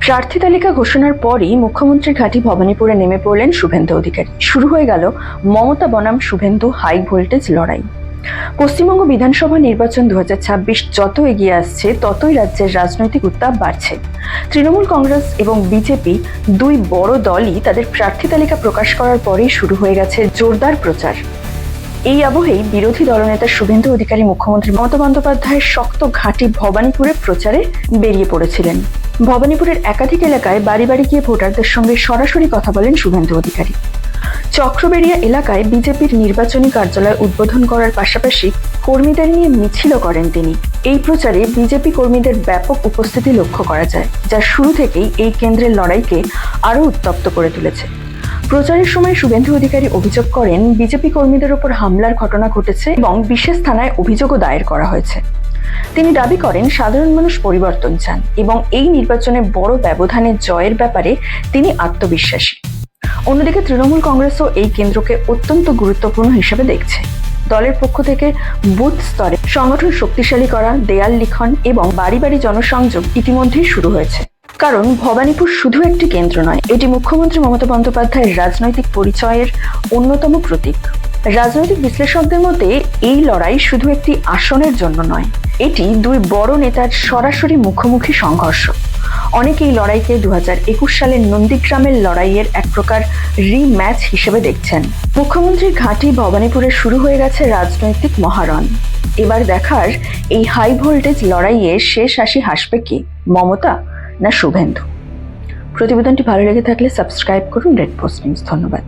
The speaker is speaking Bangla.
প্রার্থী তালিকা ঘোষণার পরই মুখ্যমন্ত্রীর ঘাঁটি ভবানীপুরে নেমে পড়লেন শুভেন্দু অধিকারী। শুরু হয়ে গেল মমতা বনাম শুভেন্দু হাই ভোল্টেজ লড়াই। পশ্চিমবঙ্গ বিধানসভা নির্বাচন 2026 যত এগিয়ে আসছে ততই রাজ্যের রাজনৈতিক উত্তাপ বাড়ছে। তৃণমূল কংগ্রেস এবং বিজেপি দুই বড় দলই তাদের প্রার্থী তালিকা প্রকাশ করার পরেই শুরু হয়ে গেছে জোরদার প্রচার। এই আবহেই বিরোধী দলনেতা শুভেন্দু অধিকারী মুখ্যমন্ত্রী মমতা বন্দ্যোপাধ্যায়ের শক্ত ঘাঁটি ভবানীপুরে প্রচারে বেরিয়ে পড়েছিলেন। ভবানীপুরের একাধিক এলাকায় বাড়ি বাড়ি গিয়ে ভোটারদের সঙ্গে সরাসরি কথা বলেন শুভেন্দু অধিকারী। চক্রবেড়িয়া এলাকায় বিজেপির নির্বাচনী কার্যালয় উদ্বোধন করার পাশাপাশি কর্মীদের নিয়ে মিছিলও করেন তিনি। এই প্রচারে বিজেপি কর্মীদের ব্যাপক উপস্থিতি লক্ষ্য করা যায়, যা শুরু থেকেই এই কেন্দ্রের লড়াইকে আরও উত্তপ্ত করে তুলেছে। প্রচারের সময় শুভেন্দু অধিকারী অভিযোগ করেন বিজেপি কর্মীদের ওপর হামলার ঘটনা ঘটেছে এবং বিশেষ থানায় অভিযোগও দায়ের করা হয়েছে। তিনি দাবি করেন সাধারণ মানুষ পরিবর্তন চান এবং এই নির্বাচনে বড় ব্যবধানে জয়ের ব্যাপারে তিনি আত্মবিশ্বাসী। অন্যদিকে তৃণমূল কংগ্রেসও এই কেন্দ্রকে অত্যন্ত গুরুত্বপূর্ণ হিসেবে দেখছে। দলের পক্ষ থেকে বুথ স্তরে সংগঠন শক্তিশালী করা, দেয়াল লিখন এবং বাড়ি বাড়ি জনসংযোগ ইতিমধ্যেই শুরু হয়েছে। কারণ ভবানীপুর শুধু একটি কেন্দ্র নয়, এটি মুখ্যমন্ত্রী মমতা বন্দ্যোপাধ্যায়ের রাজনৈতিক পরিচয়ের অন্যতম প্রতীক। রাজনৈতিক বিশ্লেষকদের মতে এই লড়াই শুধু একটি আসনের জন্য নয়, এটি দুই বড় নেতার সরাসরি মুখোমুখি সংঘর্ষ। অনেকে এই লড়াইকে 2021 সালের নন্দীগ্রামের লড়াইয়ের এক প্রকার রিম্যাচ হিসেবে দেখছেন। মুখ্যমন্ত্রীর ঘাঁটি ভবানীপুরে শুরু হয়ে গেছে রাজনৈতিক মহারণ। এবার দেখার এই হাই ভোল্টেজ লড়াইয়ে শেষ হাসি হাসবে কি, মমতা না শুভেন্দু? প্রতিবেদনটি ভালো লেগে থাকলে সাবস্ক্রাইব করুন রেড পোস্ট নিউজ। ধন্যবাদ।